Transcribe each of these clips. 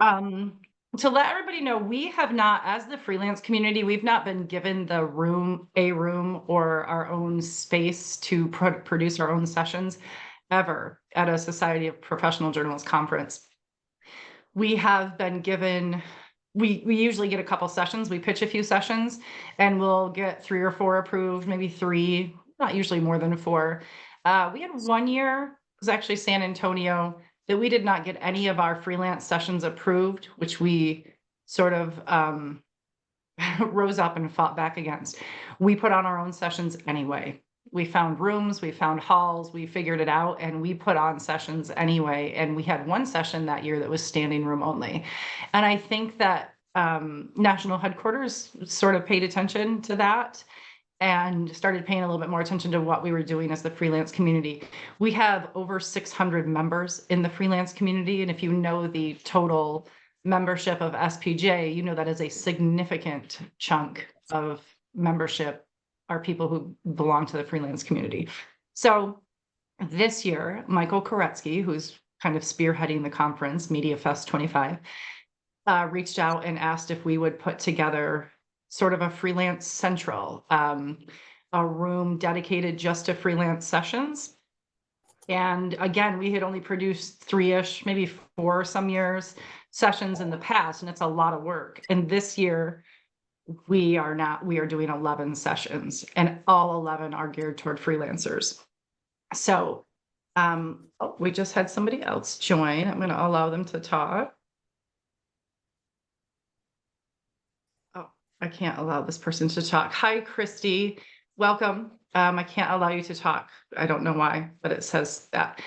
To let everybody know, we have not, as the freelance community, we've not been given a room or our own space to produce our own sessions ever at a Society of Professional Journalists conference. We have been given, we usually get a couple sessions, we pitch a few sessions, and we'll get 3 or 4 approved, maybe 3, not usually more than 4. We had 1 year, it was actually San Antonio, that we did not get any of our freelance sessions approved, which we sort of rose up and fought back against. We put on our own sessions anyway. We found rooms, we found halls, we figured it out, and we put on sessions anyway. And we had 1 session that year that was standing room only. And I think that national headquarters sort of paid attention to that and started paying a little bit more attention to what we were doing as the freelance community. We have over 600 members in the freelance community. And if you know the total membership of SPJ, you know that is a significant chunk of membership are people who belong to the freelance community. So this year, Michael Koretsky, who's kind of spearheading the conference, MediaFest25, reached out and asked if we would put together sort of a freelance central, a room dedicated just to freelance sessions. And again, we had only produced 3-ish, maybe 4 some years sessions in the past, and it's a lot of work. And this year we are doing 11 sessions, and all 11 are geared toward freelancers. So we just had somebody else join. I'm going to allow them to talk. Oh, I can't allow this person to talk. Hi, Christy. Welcome. I can't allow you to talk. I don't know why, but it says that.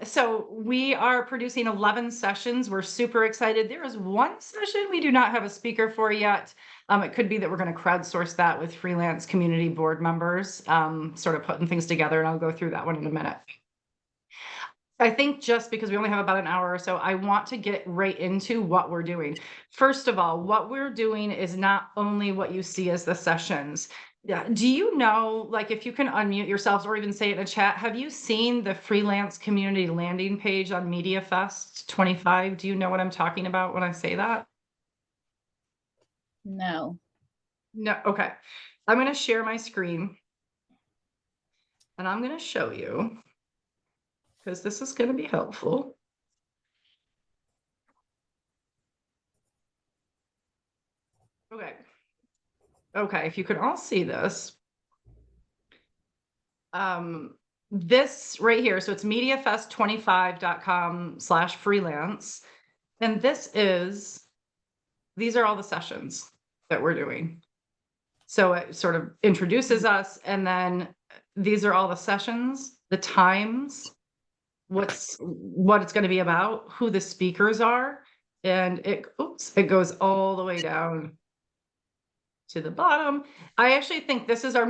So we are producing 11 sessions. We're super excited. There is 1 session we do not have a speaker for yet. It could be that we're going to crowdsource that with freelance community board members, sort of putting things together, and I'll go through that one in a minute. I think just because we only have about an hour or so, I want to get right into what we're doing. First of all, what we're doing is not only what you see as the sessions. Yeah. Do you know, like, if you can unmute yourselves or even say it in a chat, have you seen the freelance community landing page on MediaFest25? Do you know what I'm talking about when I say that? No. No. Okay. I'm going to share my screen and I'm going to show you because this is going to be helpful. Okay. Okay, if you could all see this. This right here, so it's MediaFest25.com/freelance. And these are all the sessions that we're doing. So it sort of introduces us, and then these are all the sessions, the times, what it's going to be about, who the speakers are, and it goes all the way down to the bottom. I actually think this is our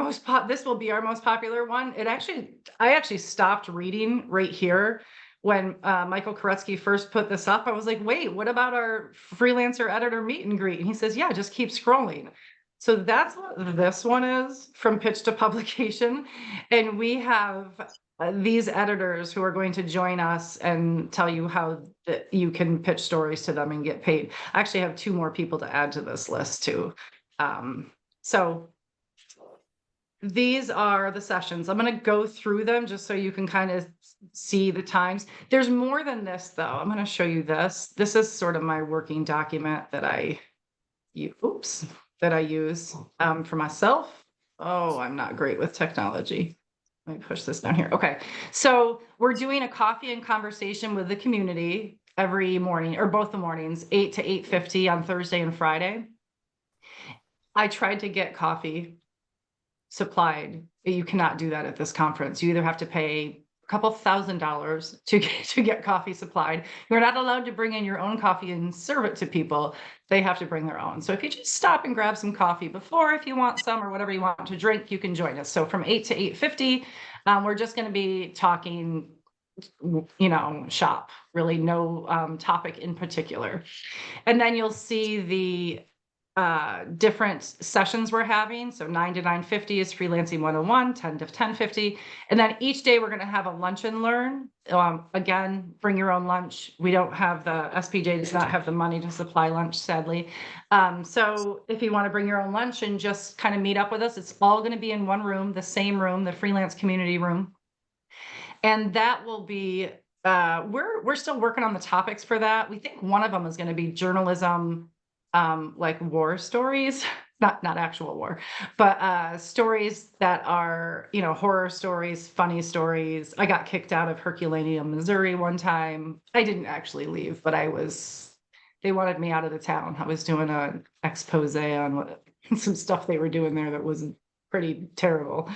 this will be our most popular one. I actually stopped reading right here when Michael Koretsky first put this up. I was like, wait, what about our freelancer editor meet and greet? And he says, yeah, just keep scrolling. So that's what this one is, from pitch to publication. And we have these editors who are going to join us and tell you how you can pitch stories to them and get paid. I actually have 2 more people to add to this list too. So these are the sessions. I'm going to go through them just so you can kind of see the times. There's more than this though. I'm going to show you this. This is sort of my working document that I use for myself. Oh, I'm not great with technology. Let me push this down here. Okay. So we're doing a coffee and conversation with the community every morning, or both the mornings, 8 to 8:50 on Thursday and Friday. I tried to get coffee supplied, but you cannot do that at this conference. You either have to pay a couple $1,000s to get coffee supplied. You're not allowed to bring in your own coffee and serve it to people. They have to bring their own. So if you just stop and grab some coffee before, if you want some, or whatever you want to drink, you can join us. So from 8 to 8:50, we're just going to be talking, shop, really no topic in particular. And then you'll see the different sessions we're having. So 9 to 9:50 is Freelancing 101, 10 to 10:50. And then each day we're going to have a lunch and learn. Again, bring your own lunch. We don't have the SPJ does not have the money to supply lunch, sadly. So if you want to bring your own lunch and just kind of meet up with us, it's all going to be in one room, the same room, the freelance community room. And that will be, we're still working on the topics for that. We think one of them is going to be journalism, like war stories, not actual war, but stories that are, horror stories, funny stories. I got kicked out of Herculaneum, Missouri one time. I didn't actually leave, but they wanted me out of the town. I was doing an expose on some stuff they were doing there that was pretty terrible.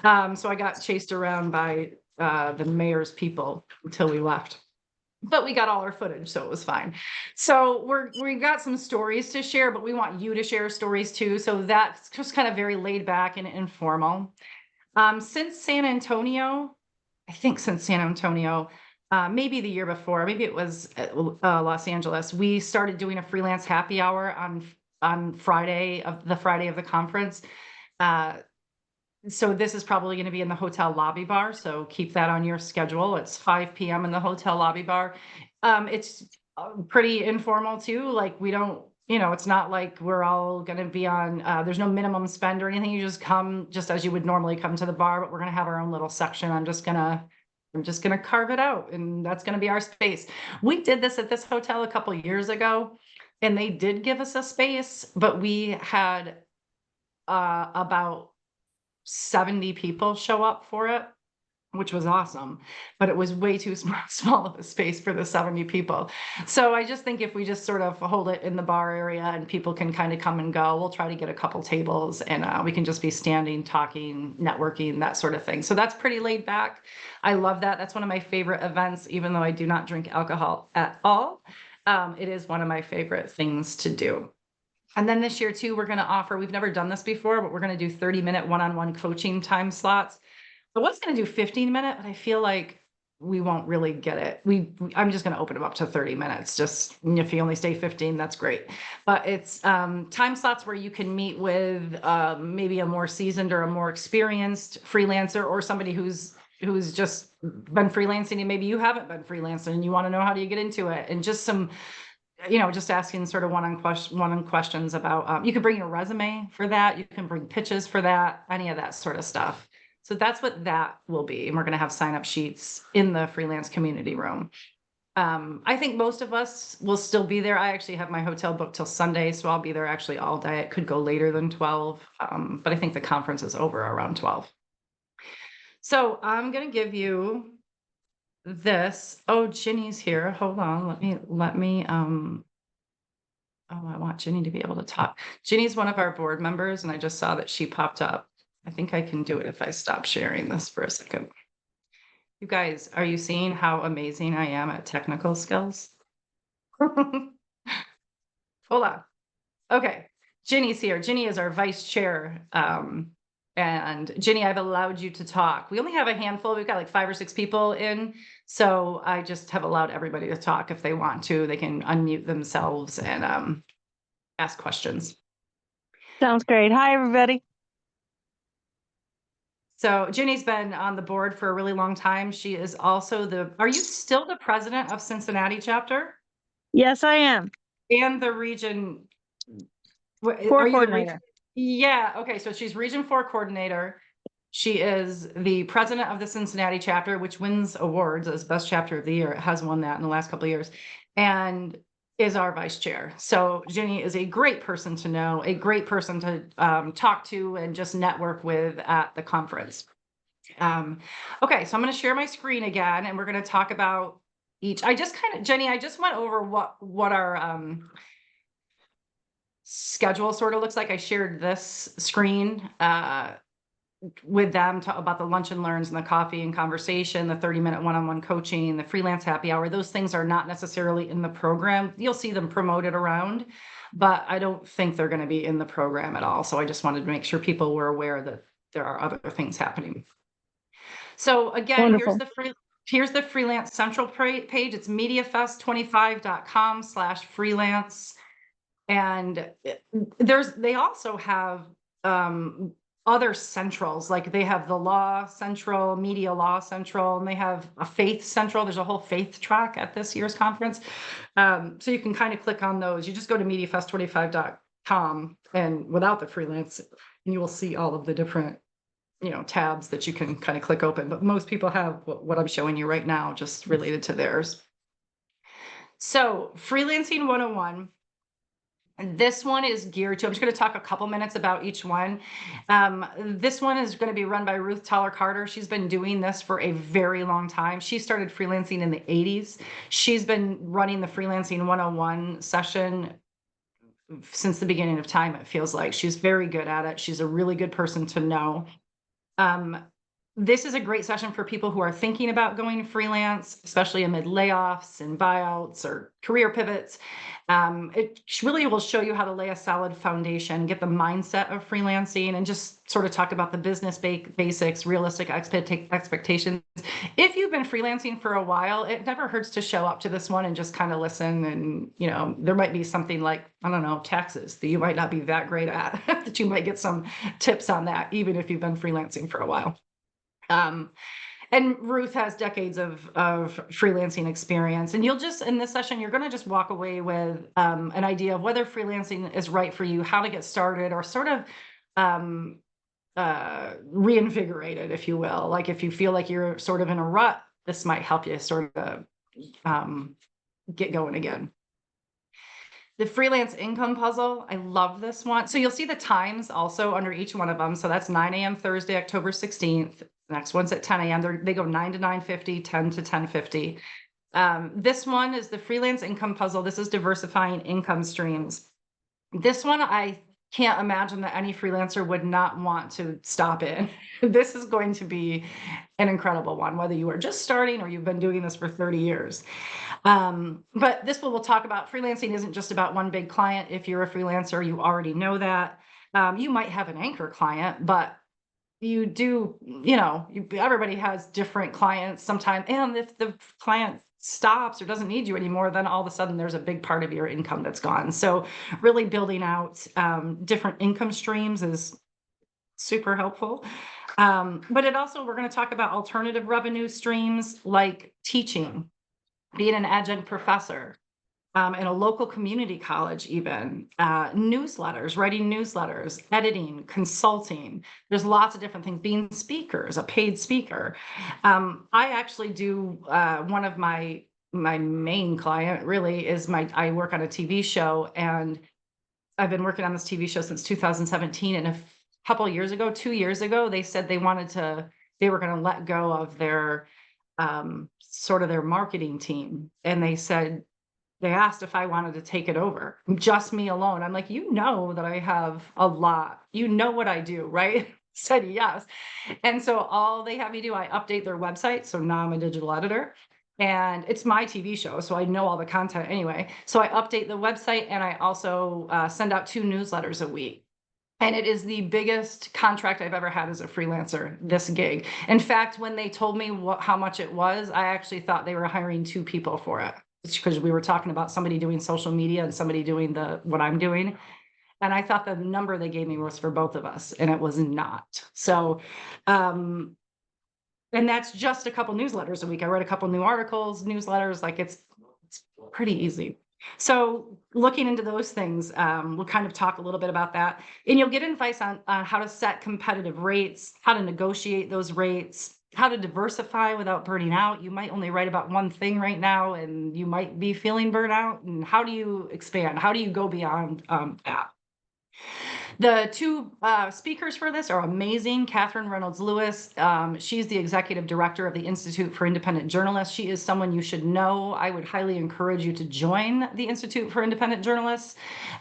So I got chased around by the mayor's people until we left. But we got all our footage, so it was fine. So we've got some stories to share, but we want you to share stories too. So that's just kind of very laid back and informal. Since San Antonio, maybe the year before, maybe it was Los Angeles, we started doing a freelance happy hour on the Friday of the conference. So this is probably going to be in the hotel lobby bar. So keep that on your schedule. It's 5 p.m. in the hotel lobby bar. It's pretty informal too. Like we don't, it's not like we're all going to be on, there's no minimum spend or anything. You just come just as you would normally come to the bar, but we're going to have our own little section. I'm just going to carve it out, and that's going to be our space. We did this at this hotel a couple of years ago, and they did give us a space, but we had about 70 people show up for it, which was awesome, but it was way too small of a space for the 70 people. So I just think if we just sort of hold it in the bar area and people can kind of come and go, we'll try to get a couple tables, and we can just be standing, talking, networking, that sort of thing. So that's pretty laid back. I love that. That's one of my favorite events, even though I do not drink alcohol at all. It is one of my favorite things to do. And then this year too, we're going to offer, we've never done this before, but we're going to do 30-minute one-on-one coaching time slots. I was going to do 15-minute, but I feel like we won't really get it. I'm just going to open them up to 30 minutes. Just if you only stay 15, that's great. But it's time slots where you can meet with maybe a more seasoned or a more experienced freelancer, or somebody who's just been freelancing and maybe you haven't been freelancing and you want to know how do you get into it, and just some just asking sort of one-on questions about, you can bring your resume for that. You can bring pitches for that, any of that sort of stuff. So that's what that will be. And we're going to have sign-up sheets in the freelance community room. I think most of us will still be there. I actually have my hotel booked till Sunday, so I'll be there actually all day. It could go later than 12, but I think the conference is over around 12. So I'm going to give you this. Oh, Ginny's here. Hold on. Let me, I want Ginny to be able to talk. Ginny's one of our board members, and I just saw that she popped up. I think I can do it if I stop sharing this for a second. You guys, are you seeing how amazing I am at technical skills? Hold on. Okay. Ginny's here. Ginny is our vice chair. And Ginny, I've allowed you to talk. We only have a handful. We've got like 5 or 6 people in. So I just have allowed everybody to talk if they want to. They can unmute themselves and ask questions. Sounds great. Hi, everybody. So Ginny's been on the board for a really long time. She is also are you still the president of Cincinnati chapter? Yes, I am. And the region. Core coordinator. Yeah. Okay. So she's region 4 coordinator. She is the president of the Cincinnati chapter, which wins awards as best chapter of the year. It has won that in the last couple of years, and is our vice chair. So Ginny is a great person to know, a great person to talk to and just network with at the conference. Okay. So I'm going to share my screen again, and we're going to talk about each. Jenny, I just went over what our schedule sort of looks like. I shared this screen with them about the lunch and learns and the coffee and conversation, the 30-minute one-on-one coaching, the freelance happy hour. Those things are not necessarily in the program. You'll see them promoted around, but I don't think they're going to be in the program at all. So I just wanted to make sure people were aware that there are other things happening. So again, Wonderful. here's the Freelance Central page. It's MediaFest25.com/freelance. And they also have other centrals, like they have the Law Central, Media Law Central, and they have a Faith Central. There's a whole faith track at this year's conference. So you can kind of click on those. You just go to MediaFest25.com and without the freelance, and you will see all of the different, tabs that you can kind of click open. But most people have what I'm showing you right now, just related to theirs. So Freelancing 101. And this one is geared to, I'm just going to talk a couple minutes about each one. This one is going to be run by Ruth Toller Carter. She's been doing this for a very long time. She started freelancing in the 80s. She's been running the Freelancing 101 session since the beginning of time, it feels like. She's very good at it. She's a really good person to know. This is a great session for people who are thinking about going freelance, especially amid layoffs and buyouts or career pivots. It really will show you how to lay a solid foundation, get the mindset of freelancing, and just sort of talk about the business basics, realistic expectations. If you've been freelancing for a while, it never hurts to show up to this one and just kind of listen. And, there might be something like, I don't know, taxes that you might not be that great at, that you might get some tips on that, even if you've been freelancing for a while. And Ruth has decades of freelancing experience, and in this session, you're going to just walk away with an idea of whether freelancing is right for you, how to get started, or sort of reinvigorated, if you will. Like if you feel like you're sort of in a rut, this might help you sort of get going again. The freelance income puzzle, I love this one. So you'll see the times also under each one of them. So that's 9 a.m. Thursday, October 16th. The next one's at 10 a.m. They go 9 to 9:50, 10 to 10:50. This one is the freelance income puzzle. This is diversifying income streams. This one, I can't imagine that any freelancer would not want to stop in. This is going to be an incredible one, whether you are just starting or you've been doing this for 30 years. But this one will talk about freelancing isn't just about one big client. If you're a freelancer, you already know that. You might have an anchor client, but you do, everybody has different clients sometimes. And if the client stops or doesn't need you anymore, then all of a sudden there's a big part of your income that's gone. So really building out different income streams is super helpful. But we're going to talk about alternative revenue streams like teaching, being an adjunct professor in a local community college, even newsletters, writing newsletters, editing, consulting. There's lots of different things, being speakers, a paid speaker. I actually do one of my main client really is I work on a TV show, and I've been working on this TV show since 2017. And a couple of years ago, 2 years ago, they said they were going to let go of their sort of their marketing team. And they asked if I wanted to take it over, just me alone. I'm like, that I have a lot, what I do, right? Said yes. And so all they have me do, I update their website. So now I'm a digital editor, and it's my TV show, so I know all the content anyway. So I update the website, and I also send out 2 newsletters a week. And it is the biggest contract I've ever had as a freelancer, this gig. In fact, when they told me how much it was, I actually thought they were hiring 2 people for it. It's because we were talking about somebody doing social media and somebody doing what I'm doing. And I thought the number they gave me was for both of us, and it was not. So, and that's just a couple newsletters a week. I write a couple new articles, newsletters, like it's pretty easy. So looking into those things, we'll kind of talk a little bit about that. And you'll get advice on how to set competitive rates, how to negotiate those rates, how to diversify without burning out. You might only write about one thing right now, and you might be feeling burnout. And how do you expand? How do you go beyond that? The 2 speakers for this are amazing. Catherine Reynolds Lewis. She's the executive director of the Institute for Independent Journalists. She is someone you should know. I would highly encourage you to join the Institute for Independent Journalists.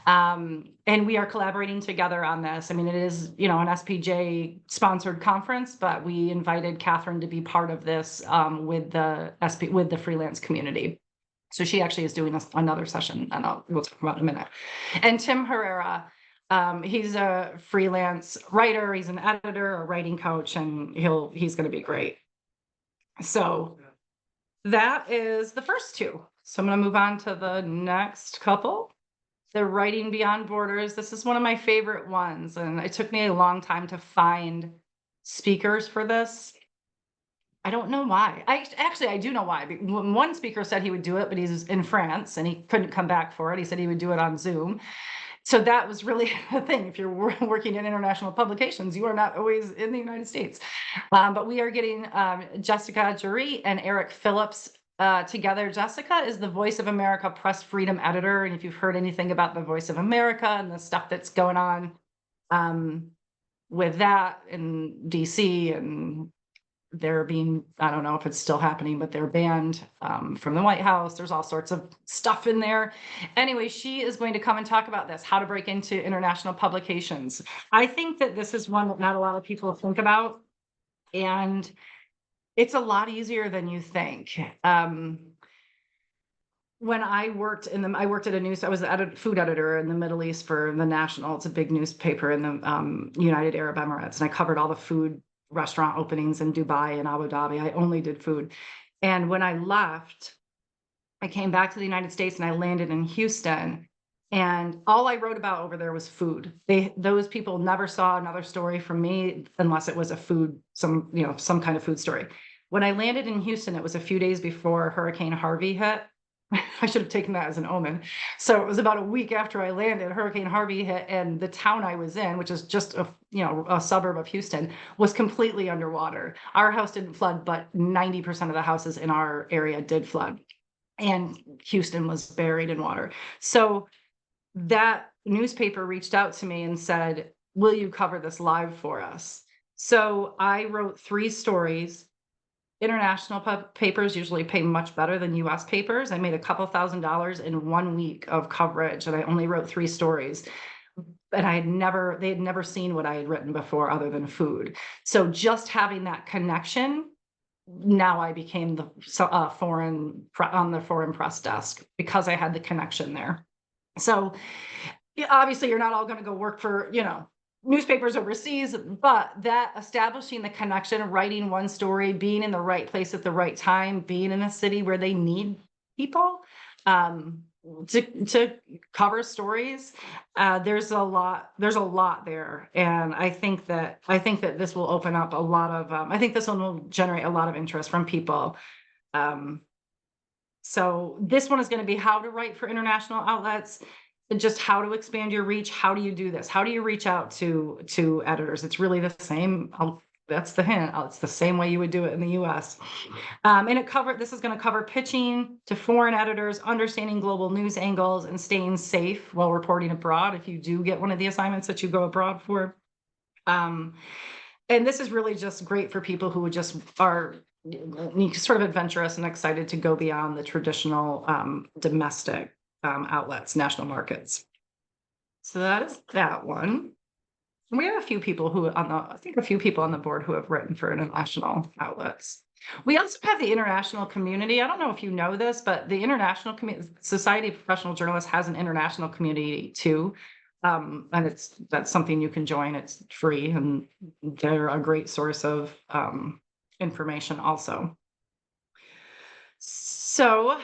And we are collaborating together on this. I mean, it is, an SPJ sponsored conference, but we invited Catherine to be part of this with the freelance community. So she actually is doing another session, and we'll talk about in a minute. And Tim Herrera. He's a freelance writer. He's an editor, a writing coach, and he's going to be great. So that is the first 2. So I'm going to move on to the next couple. the Writing Beyond Borders. This is one of my favorite ones, and it took me a long time to find speakers for this. I don't know why. I do know why. One speaker said he would do it, but he's in France and he couldn't come back for it. He said he would do it on Zoom. So that was really the thing. If you're working in international publications, you are not always in the United States. But we are getting Jessica Jury and Eric Phillips together. Jessica is the Voice of America Press Freedom Editor. And if you've heard anything about the Voice of America and the stuff that's going on with that in DC, and they're being, I don't know if it's still happening, but they're banned from the White House. There's all sorts of stuff in there. Anyway, she is going to come and talk about this, how to break into international publications. I think that this is one that not a lot of people think about, and it's a lot easier than you think. When I worked I worked at I was the food editor in the Middle East for the National. It's a big newspaper in the United Arab Emirates, and I covered all the food restaurant openings in Dubai and Abu Dhabi. I only did food. And when I left, I came back to the United States and I landed in Houston. And all I wrote about over there was food. Those people never saw another story from me unless it was a food, some kind of food story. When I landed in Houston, it was a few days before Hurricane Harvey hit. I should have taken that as an omen. So it was about a week after I landed, Hurricane Harvey hit, and the town I was in, which is just a suburb of Houston, was completely underwater. Our house didn't flood, but 90% of the houses in our area did flood, and Houston was buried in water. So that newspaper reached out to me and said, "Will you cover this live for us?" So I wrote 3 stories. International papers usually pay much better than US papers. I made a couple $1,000s in 1 week of coverage, and I only wrote 3 stories. And they had never seen what I had written before other than food. So just having that connection, now I became the on the foreign press desk because I had the connection there. So obviously you're not all going to go work for, newspapers overseas, but that establishing the connection, writing one story, being in the right place at the right time, being in a city where they need people to cover stories. There's a lot there. And I think that this will open up a lot of, I think this one will generate a lot of interest from people. So this one is going to be how to write for international outlets, and just how to expand your reach. How do you do this? How do you reach out to editors? It's really the same. That's the hint. It's the same way you would do it in the US. And this is going to cover pitching to foreign editors, understanding global news angles, and staying safe while reporting abroad if you do get one of the assignments that you go abroad for. And this is really just great for people who just are sort of adventurous and excited to go beyond the traditional domestic outlets, national markets. So that is that one. We have a few people on the board who have written for international outlets. We also have the international community. I don't know if you know this, but the International Society of Professional Journalists has an international community too. And that's something you can join. It's free, and they're a great source of information also. So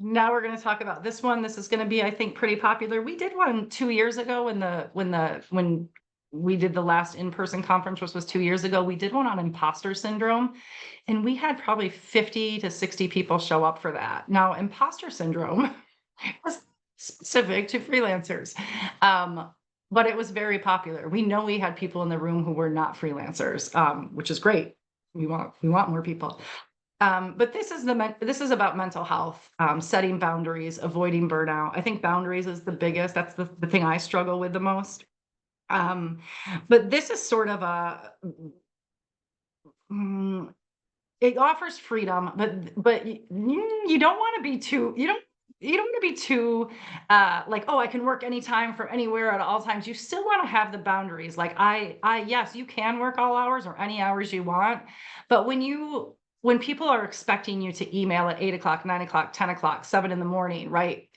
now we're going to talk about this one. This is going to be, I think, pretty popular. We did one 2 years ago when we did the last in-person conference, which was 2 years ago. We did one on imposter syndrome, and we had probably 50 to 60 people show up for that. Now, imposter syndrome was specific to freelancers, but it was very popular. We know we had people in the room who were not freelancers, which is great. We want more people. But this is about mental health, setting boundaries, avoiding burnout. I think boundaries is the biggest. That's the thing I struggle with the most. But this is sort of it offers freedom, but you don't want to be too, you don't want to be too like, oh, I can work anytime from anywhere at all times. You still want to have the boundaries. Like yes, you can work all hours or any hours you want, but when people are expecting you to email at 8 o'clock, 9 o'clock, 10 o'clock, 7 in the morning, right?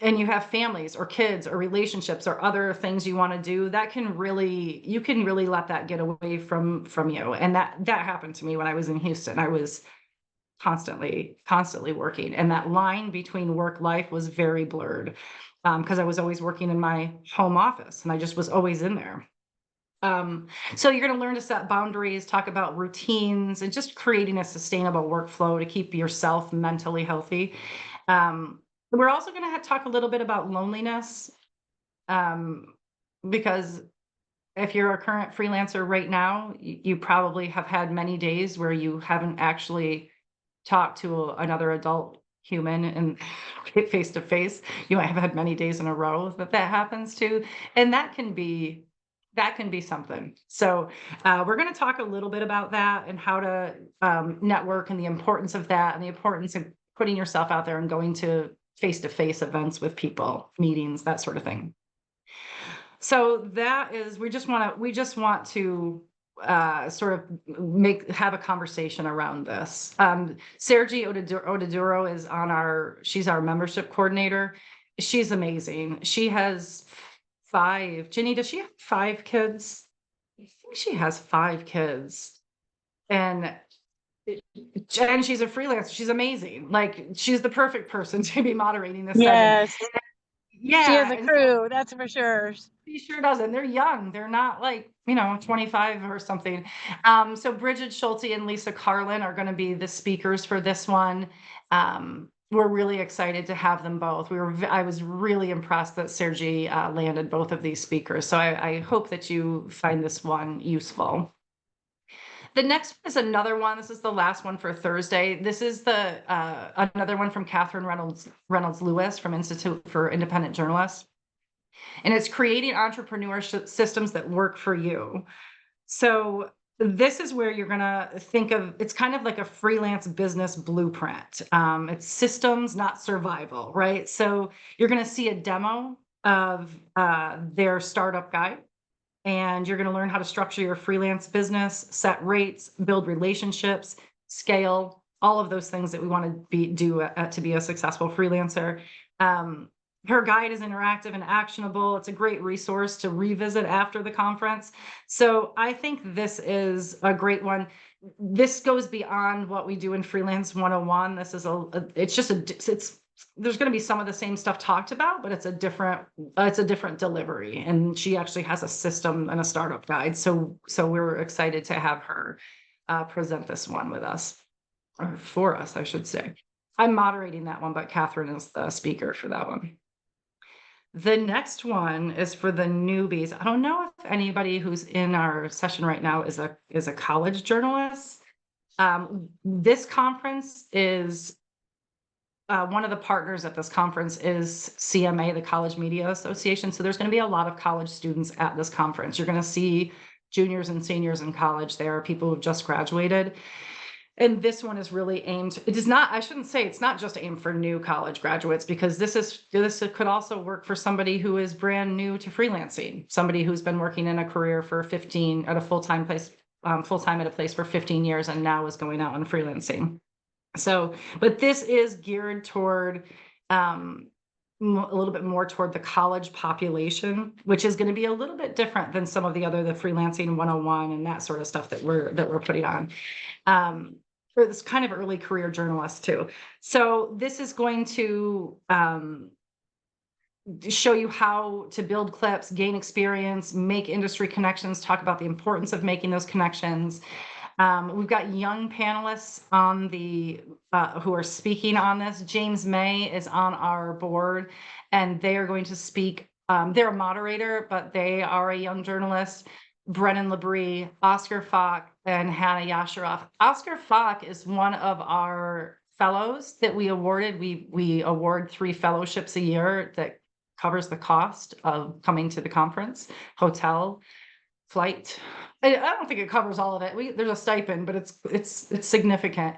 And you have families or kids or relationships or other things you want to do, you can really let that get away from you. And that happened to me when I was in Houston. I was constantly working. And that line between work life was very blurred, because I was always working in my home office and I just was always in there. So you're going to learn to set boundaries, talk about routines, and just creating a sustainable workflow to keep yourself mentally healthy. We're also going to talk a little bit about loneliness, because if you're a current freelancer right now, you probably have had many days where you haven't actually talked to another adult human and face to face. You might have had many days in a row that happens to, and that can be something. So we're going to talk a little bit about that and how to network and the importance of that and the importance of putting yourself out there and going to face-to-face events with people, meetings, that sort of thing. So that is, we just want to sort of have a conversation around this. Sergi Odaduro is she's our membership coordinator. She's amazing. She has 5. Ginny, does she have 5 kids? I think she has 5 kids. And she's a freelancer. She's amazing. Like, she's the perfect person to be moderating this Yes. session. She has Yeah. a crew, that's for sure. She sure doesn't. They're young. They're not like, 25 or something. So Bridget Schulte and Lisa Carlin are going to be the speakers for this one. We're really excited to have them both. I was really impressed that Sergi landed both of these speakers. So I hope that you find this one useful. The next one is another one. This is the last one for Thursday. This is another one from Catherine Reynolds Lewis from Institute for Independent Journalists. And it's creating entrepreneurship systems that work for you. So this is where you're going to think of, it's kind of like a freelance business blueprint. It's systems, not survival, right? So you're going to see a demo of their startup guide, and you're going to learn how to structure your freelance business, set rates, build relationships, scale, all of those things that we want to do to be a successful freelancer. Her guide is interactive and actionable. It's a great resource to revisit after the conference. So I think this is a great one. This goes beyond what we do in Freelance 101. This is there's going to be some of the same stuff talked about, but it's a different delivery. And she actually has a system and a startup guide. So we're excited to have her present this one with us, or for us, I should say. I'm moderating that one, but Catherine is the speaker for that one. The next one is for the newbies. I don't know if anybody who's in our session right now is a college journalist. This conference is one of the partners at this conference is CMA, the College Media Association. So there's going to be a lot of college students at this conference. You're going to see juniors and seniors in college. There are people who've just graduated. And this one is really aimed, I shouldn't say it's not just aimed for new college graduates, because this could also work for somebody who is brand new to freelancing, somebody who's been working in a career for at a full-time at a place for 15 years and now is going out on freelancing. So, but this is geared toward a little bit more toward the college population, which is going to be a little bit different than some of the Freelancing 101 and that sort of stuff that we're putting on. For this kind of early career journalists too. So this is going to show you how to build clips, gain experience, make industry connections, talk about the importance of making those connections. We've got young panelists on who are speaking on this. James May is on our board, and they are going to speak. They're a moderator, but they are a young journalist. Brennan Labrie, Oscar Falk, and Hannah Yasharoff. Oscar Falk is one of our fellows that we awarded. We award 3 fellowships a year that covers the cost of coming to the conference, hotel, flight. I don't think it covers all of it. There's a stipend, but it's significant.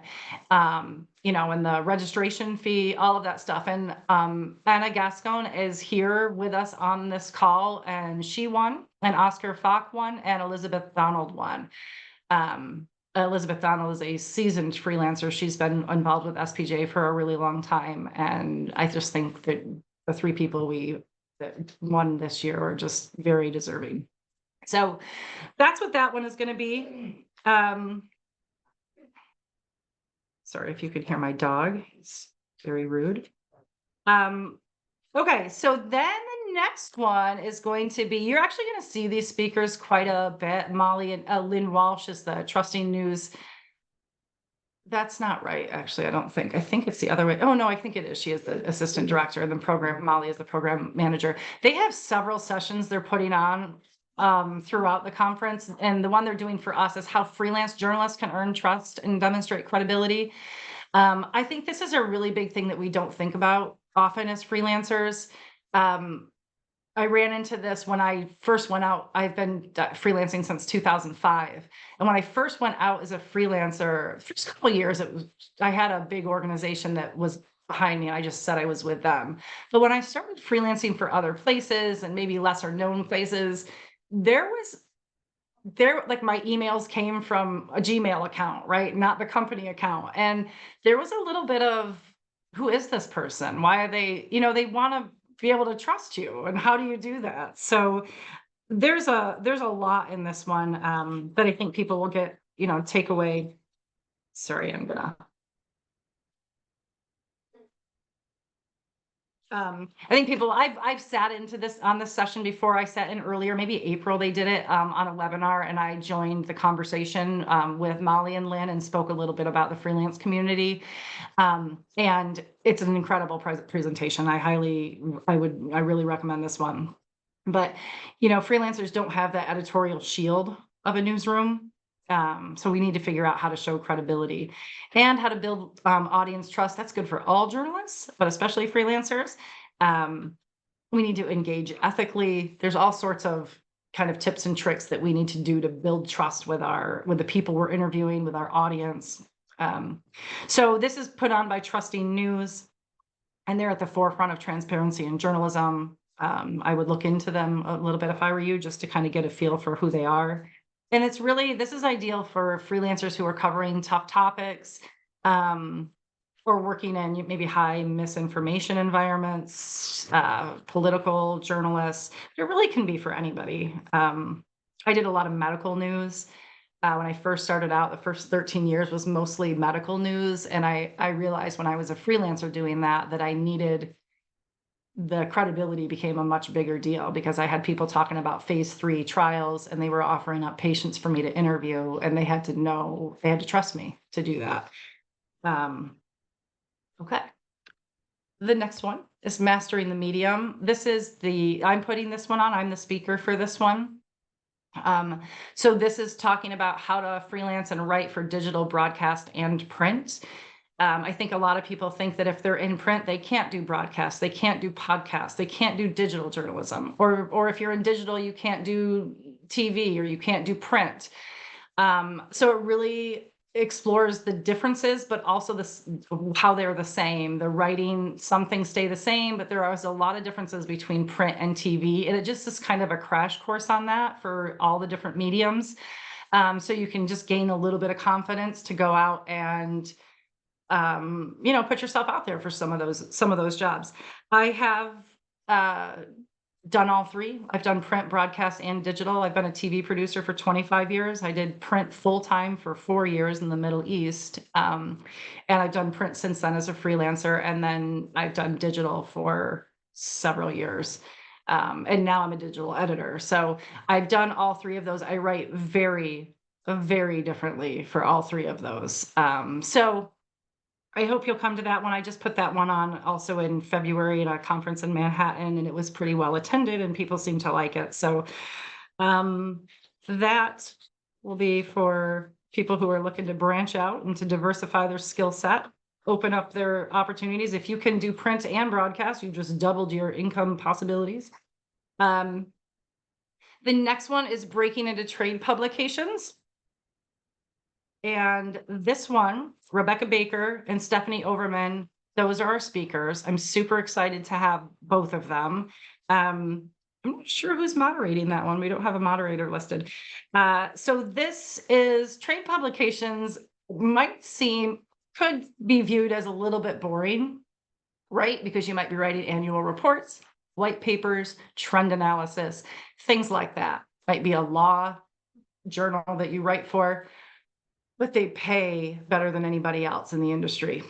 And the registration fee, all of that stuff. And Anna Gascon is here with us on this call, and she won, and Oscar Falk won, and Elizabeth Donald won. Elizabeth Donald is a seasoned freelancer. She's been involved with SPJ for a really long time, and I just think that the 3 people that won this year are just very deserving. So that's what that one is going to be. Sorry if you could hear my dog. It's very rude. Okay, so then the next one is going to be, you're actually going to see these speakers quite a bit. Molly and Lynn Walsh is the Trusting News. That's not right, actually, I don't think. I think it's the other way. Oh, no, I think it is. She is the assistant director and the program. Molly is the program manager. They have several sessions they're putting on throughout the conference. And the one they're doing for us is how freelance journalists can earn trust and demonstrate credibility. I think this is a really big thing that we don't think about often as freelancers. I ran into this when I first went out. I've been freelancing since 2005. And when I first went out as a freelancer, first couple of years, I had a big organization that was behind me. I just said I was with them. But when I started freelancing for other places and maybe lesser known places, there like my emails came from a Gmail account, right? Not the company account. And there was a little bit of, who is this person? Why are they, they want to be able to trust you. And how do you do that? So there's a lot in this one that I think people will get, take away. Sorry, I think people, I've sat into this on this session before. I sat in earlier, maybe April, they did it on a webinar, and I joined the conversation with Molly and Lynn and spoke a little bit about the freelance community. And it's an incredible presentation. I really recommend this one. But, freelancers don't have that editorial shield of a newsroom. So we need to figure out how to show credibility and how to build audience trust. That's good for all journalists, but especially freelancers. We need to engage ethically. There's all sorts of kind of tips and tricks that we need to do to build trust with the people we're interviewing, with our audience. So this is put on by Trusting News, and they're at the forefront of transparency in journalism. I would look into them a little bit if I were you, just to kind of get a feel for who they are. And this is ideal for freelancers who are covering tough topics, or working in maybe high misinformation environments, political journalists. It really can be for anybody. I did a lot of medical news. When I first started out, the first 13 years was mostly medical news. And I realized when I was a freelancer doing that I needed, the credibility became a much bigger deal, because I had people talking about phase 3 trials, and they were offering up patients for me to interview, and they had to trust me to do that. Okay. The next one is Mastering the Medium. I'm putting this one on. I'm the speaker for this one. So this is talking about how to freelance and write for digital, broadcast, and print. I think a lot of people think that if they're in print, they can't do broadcast, they can't do podcasts, they can't do digital journalism, or if you're in digital, you can't do TV, or you can't do print. So it really explores the differences, but also how they're the same. The writing, some things stay the same, but there is a lot of differences between print and TV. And it just is kind of a crash course on that for all the different mediums. So you can just gain a little bit of confidence to go out and put yourself out there for some of those jobs. I have done all three. I've done print, broadcast, and digital. I've been a TV producer for 25 years. I did print full-time for 4 years in the Middle East. And I've done print since then as a freelancer. And then I've done digital for several years. And now I'm a digital editor. So I've done all three of those. I write very, very differently for all three of those. So I hope you'll come to that one. I just put that one on also in February at a conference in Manhattan, and it was pretty well attended, and people seem to like it. So that will be for people who are looking to branch out and to diversify their skill set, open up their opportunities. If you can do print and broadcast, you've just doubled your income possibilities. The next one is breaking into trade publications. And this one, Rebecca Baker and Stephanie Overman, those are our speakers. I'm super excited to have both of them. I'm not sure who's moderating that one. We don't have a moderator listed. So this is trade publications could be viewed as a little bit boring, right? Because you might be writing annual reports, white papers, trend analysis, things like that. Might be a law journal that you write for. but they pay better than anybody else in the industry.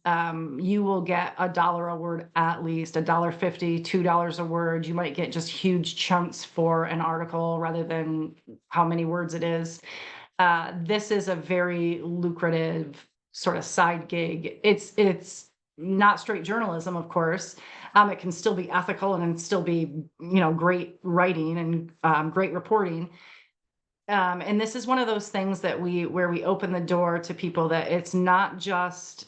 You will get $1 a word, at least $1.50, $2 a word. You might get just huge chunks for an article rather than how many words it is. This is a very lucrative sort of side gig. It's not straight journalism, of course. It can still be ethical and still be, great writing and great reporting. And this is one of those things that where we open the door to people that it's not just,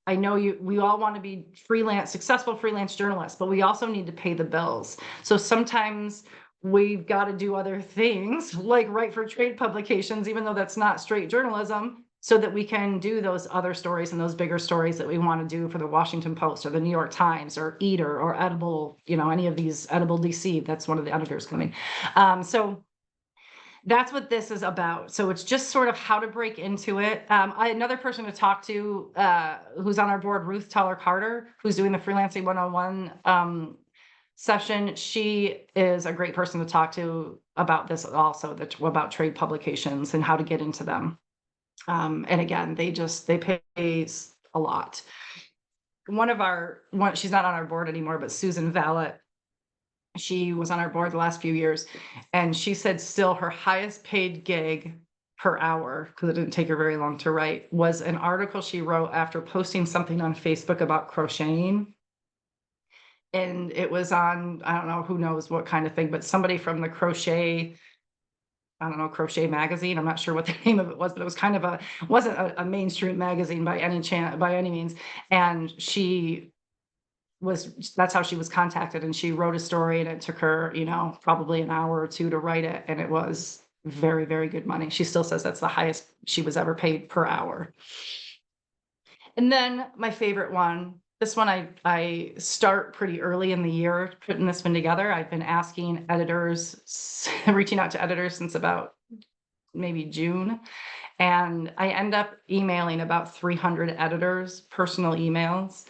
I know we all want to be successful freelance journalists, but we also need to pay the bills. So sometimes we've got to do other things like write for trade publications, even though that's not straight journalism, so that we can do those other stories and those bigger stories that we want to do for the Washington Post or the New York Times or Eater or Edible, any of these, Edible DC, that's one of the editors coming. So that's what this is about. So it's just sort of how to break into it. Another person to talk to who's on our board, Ruth Teller-Carter, who's doing the Freelancing 101 session. She is a great person to talk to about this also, about trade publications and how to get into them. And again, they pay a lot. She's not on our board anymore, but Susan Vallet, she was on our board the last few years, and she said still her highest paid gig per hour, because it didn't take her very long to write, was an article she wrote after posting something on Facebook about crocheting. And it was on, I don't know, who knows what kind of thing, but somebody from the Crochet magazine. I'm not sure what the name of it was, but it was kind of wasn't a mainstream magazine by any means. And that's how she was contacted, and she wrote a story, and it took her, probably an hour or two to write it. And it was very, very good money. She still says that's the highest she was ever paid per hour. And then my favorite one, this one, I start pretty early in the year putting this one together. I've been asking editors, reaching out to editors since about maybe June. And I end up emailing about 300 editors, personal emails.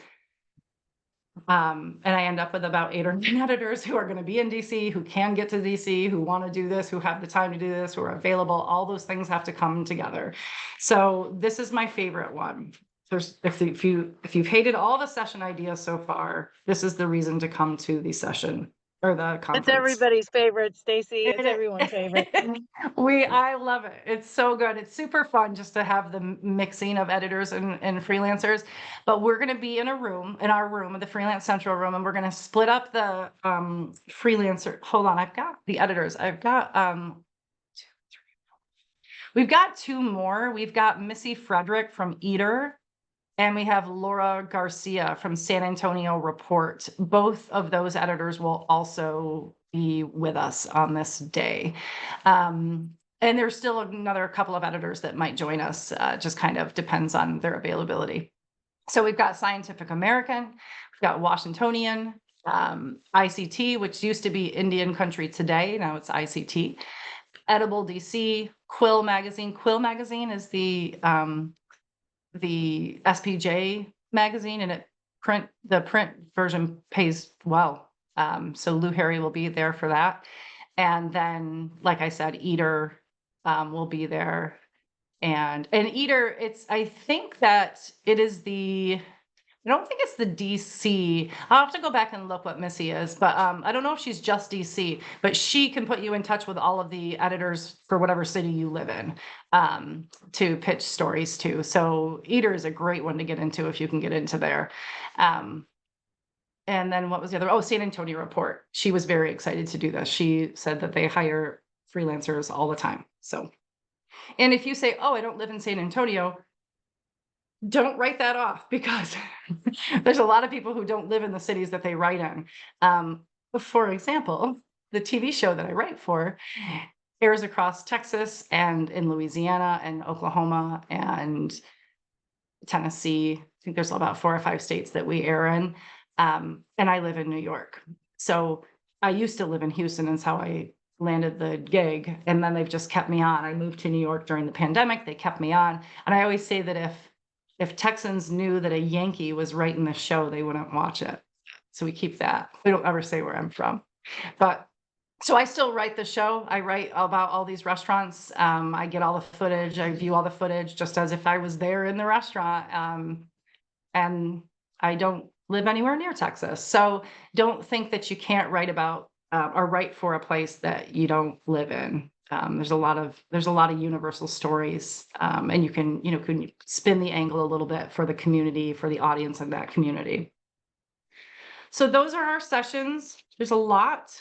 And I end up with about 8 or 9 editors who are going to be in DC, who can get to DC, who want to do this, who have the time to do this, who are available. All those things have to come together. So this is my favorite one. If you've hated all the session ideas so far, this is the reason to come to the session or the conference. It's everybody's favorite, Stacy. It's everyone's favorite. I love it. It's so good. It's super fun just to have the mixing of editors and freelancers. But we're going to be in our room, the Freelance Central room, and we're going to split up the freelancer. Hold on, I've got the editors. I've got 2, 3, 4. We've got 2 more. We've got Missy Frederick from Eater, and we have Laura Garcia from San Antonio Report. Both of those editors will also be with us on this day. And there's still another couple of editors that might join us, just kind of depends on their availability. So we've got Scientific American, we've got Washingtonian, ICT, which used to be Indian Country Today, now it's ICT, Edible DC, Quill Magazine. Quill Magazine is the SPJ magazine, and the print version pays well. So Lou Harry will be there for that. And then, like I said, Eater will be there. And Eater, I think that it is I don't think it's the DC. I'll have to go back and look what Missy is, but I don't know if she's just DC, but she can put you in touch with all of the editors for whatever city you live in to pitch stories to. So Eater is a great one to get into if you can get into there. And then what was the other? Oh, San Antonio Report. She was very excited to do this. She said that they hire freelancers all the time. So, and if you say, oh, I don't live in San Antonio, don't write that off, because there's a lot of people who don't live in the cities that they write in. For example, the TV show that I write for airs across Texas and in Louisiana and Oklahoma and Tennessee. I think there's about 4 or 5 states that we air in. And I live in New York. So I used to live in Houston. That's how I landed the gig. And then they've just kept me on. I moved to New York during the pandemic. They kept me on. And I always say that if Texans knew that a Yankee was writing the show, they wouldn't watch it. So we keep that. We don't ever say where I'm from. But So I still write the show. I write about all these restaurants. I get all the footage. I view all the footage just as if I was there in the restaurant. And I don't live anywhere near Texas. So don't think that you can't write about or write for a place that you don't live in. There's a lot of universal stories, and you can spin the angle a little bit for the community, for the audience of that community. So those are our sessions. There's a lot.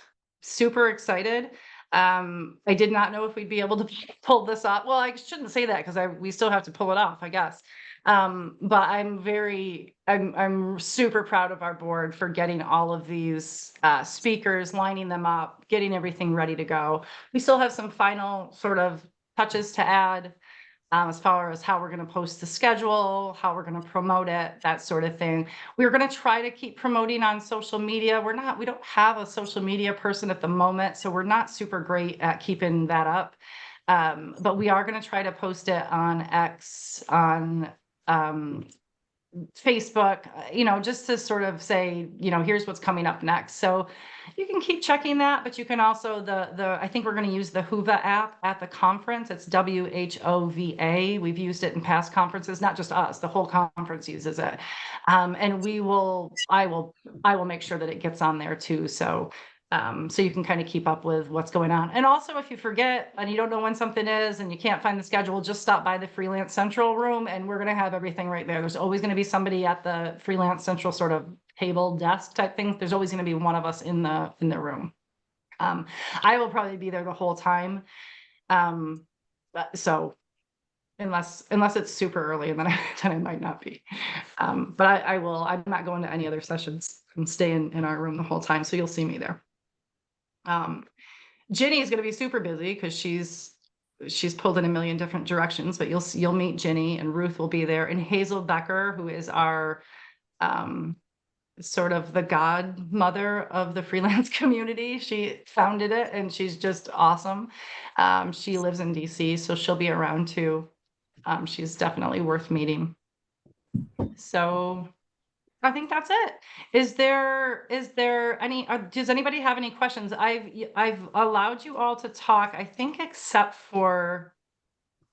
Super excited. I did not know if we'd be able to pull this off. Well, I shouldn't say that because we still have to pull it off, I guess. But I'm super proud of our board for getting all of these speakers, lining them up, getting everything ready to go. We still have some final sort of touches to add. As far as how we're going to post the schedule, how we're going to promote it, that sort of thing. We're going to try to keep promoting on social media. We don't have a social media person at the moment, so we're not super great at keeping that up. But we are going to try to post it on X, on Facebook, just to sort of say, here's what's coming up next. So you can keep checking that, but you can also I think we're going to use the Whova app at the conference. It's WHOVA. We've used it in past conferences, not just us, the whole conference uses it. And I will make sure that it gets on there too. So you can kind of keep up with what's going on. And also, if you forget and you don't know when something is and you can't find the schedule, just stop by the Freelance Central room and we're going to have everything right there. There's always going to be somebody at the Freelance Central sort of table desk type thing. There's always going to be one of us in the room. I will probably be there the whole time. So unless it's super early, and then I might not be. But I will. I'm not going to any other sessions. I'm staying in our room the whole time, so you'll see me there. Ginny is going to be super busy because she's pulled in a million different directions, but you'll meet Ginny, and Ruth will be there, and Hazel Becker, who is our sort of the godmother of the freelance community. She founded it and she's just awesome. She lives in DC, so she'll be around too. She's definitely worth meeting. So I think that's it. Is there any, does anybody have any questions? I've allowed you all to talk, I think, except for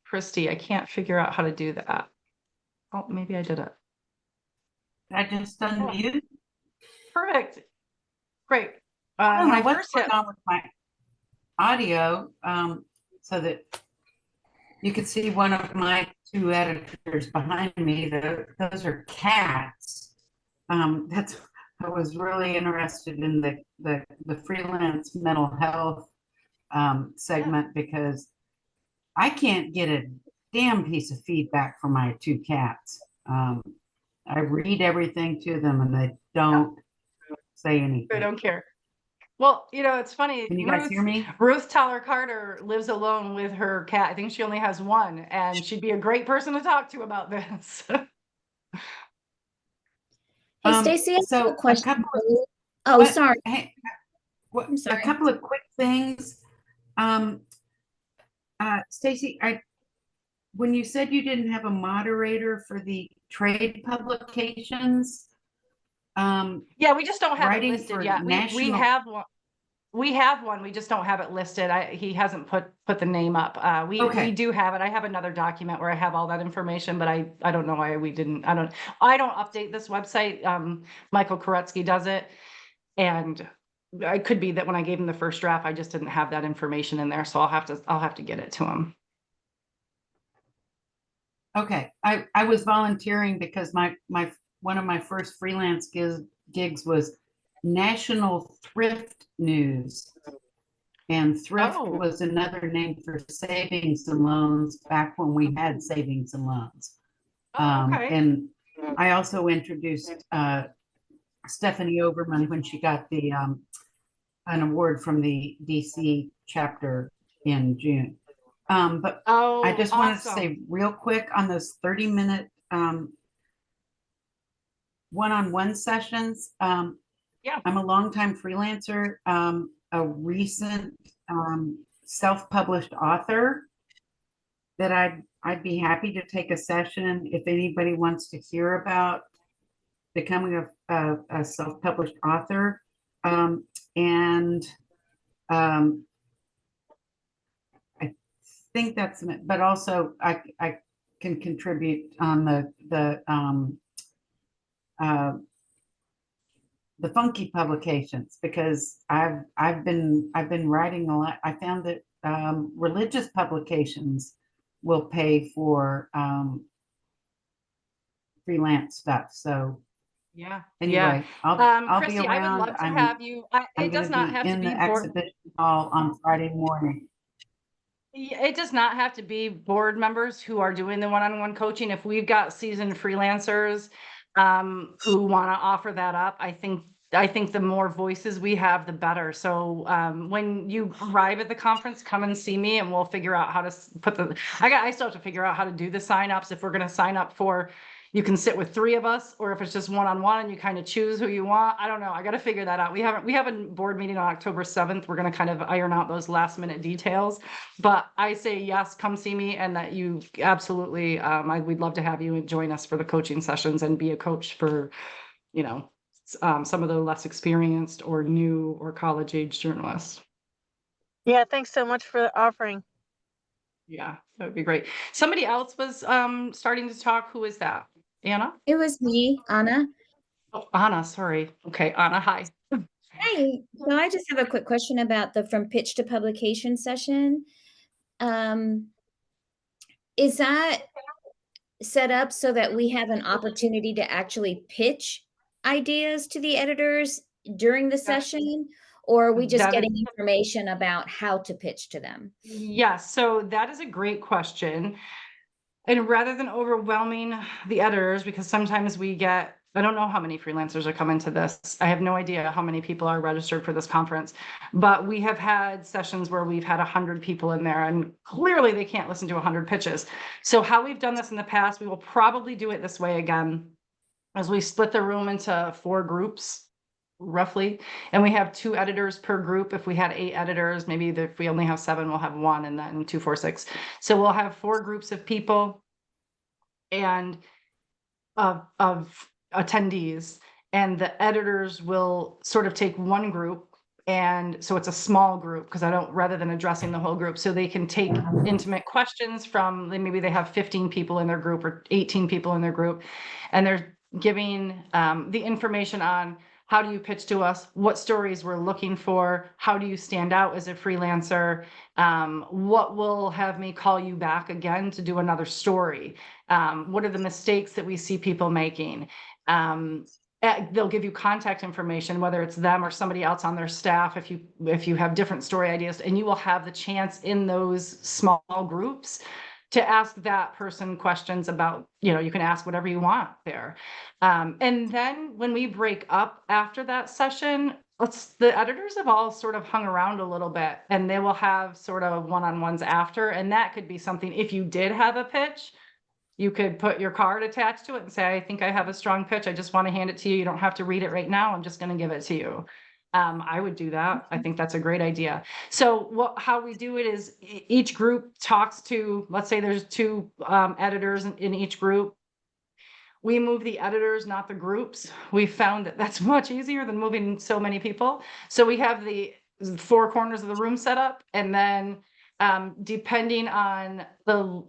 Christy. I can't figure out how to do that. Oh, maybe I did it. I just unmute. Perfect. Great. I don't know what's going on with my audio, so that you can see one of my two editors behind me. Those are cats. I was really interested in the freelance mental health segment because I can't get a damn piece of feedback from my two cats. I read everything to them and they don't say anything. They don't care. Well, it's funny. Can you guys hear me? Ruth Tyler Carter lives alone with her cat. I think she only has one, and she'd be a great person to talk to about this. Hey, Stacey, so a question. Sorry. Hey, I'm sorry. A couple of quick things. Stacey, when you said you didn't have a moderator for the trade publications, yeah, we just don't have it listed yet. We have one. We have one. We just don't have it listed. He hasn't put the name up. We do have it. I have another document where I have all that information, but I don't know why we didn't. I don't update this website. Michael Koretsky does it, and it could be that when I gave him the first draft, I just didn't have that information in there. So I'll have to get it to him. Okay, I was volunteering because one of my first freelance gigs was National Thrift News, and thrift was another name for savings and loans back when we had savings and loans. And I also introduced Stephanie Overman when she got an award from the DC chapter in June. But I just wanted to say real quick on those 30-minute one-on-one sessions. Yeah, I'm a longtime freelancer, a recent self-published author that I'd be happy to take a session if anybody wants to hear about becoming a self-published author. And I think that's, but also I can contribute on the funky publications, because I've been writing a lot. I found that religious publications will pay for freelance stuff. So Yeah. anyway, I'll be Christy, I would around. love to I'm have you. I'm It going does to not be have to in be the board. exhibition hall on Friday morning. It does not have to be board members who are doing the one-on-one coaching. If we've got seasoned freelancers who want to offer that up, I think the more voices we have, the better. So when you arrive at the conference, come and see me, and we'll figure out how to put the. I still have to figure out how to do the signups. If we're going to sign up for, you can sit with 3 of us, or if it's just one-on-one and you kind of choose who you want. I don't know. I got to figure that out. We have a board meeting on October 7th. We're going to kind of iron out those last minute details. But I say yes, come see me, and that you absolutely, we'd love to have you join us for the coaching sessions and be a coach for, some of the less experienced or new or college age journalists. Yeah, thanks so much for offering. Yeah, that would be great. Somebody else was starting to talk. Who is that? Anna? It was me, Anna. Oh, Anna, sorry. Okay, Anna, hi. Hi. So I just have a quick question about the from pitch to publication session. Is that set up so that we have an opportunity to actually pitch ideas to the editors during the session? Or are we just That is- getting information about how to pitch to them? Yes, so that is a great question. And rather than overwhelming the editors, because sometimes we get, I don't know how many freelancers are coming to this. I have no idea how many people are registered for this conference, but we have had sessions where we've had 100 people in there, and clearly they can't listen to 100 pitches. So how we've done this in the past, we will probably do it this way again, as we split the room into 4 groups roughly, and we have 2 editors per group. If we had 8 editors, maybe if we only have 7, we'll have 1, and then 2, 4, 6. So we'll have 4 groups of people and of attendees, and the editors will sort of take one group, and so it's a small group, because rather than addressing the whole group, so they can take intimate questions from, maybe they have 15 people in their group or 18 people in their group, and they're giving the information on how do you pitch to us, what stories we're looking for, how do you stand out as a freelancer, what will have me call you back again to do another story, what are the mistakes that we see people making. They'll give you contact information, whether it's them or somebody else on their staff, if you have different story ideas, and you will have the chance in those small groups to ask that person questions about, you can ask whatever you want there. And then when we break up after that session, the editors have all sort of hung around a little bit, and they will have sort of one-on-ones after. And that could be something, if you did have a pitch, you could put your card attached to it and say, I think I have a strong pitch. I just want to hand it to you. You don't have to read it right now. I'm just going to give it to you. I would do that. I think that's a great idea. So how we do it is each group talks to, let's say there's 2 editors in each group. We move the editors, not the groups. We found that that's much easier than moving so many people. So we have the 4 corners of the room set up, and then depending on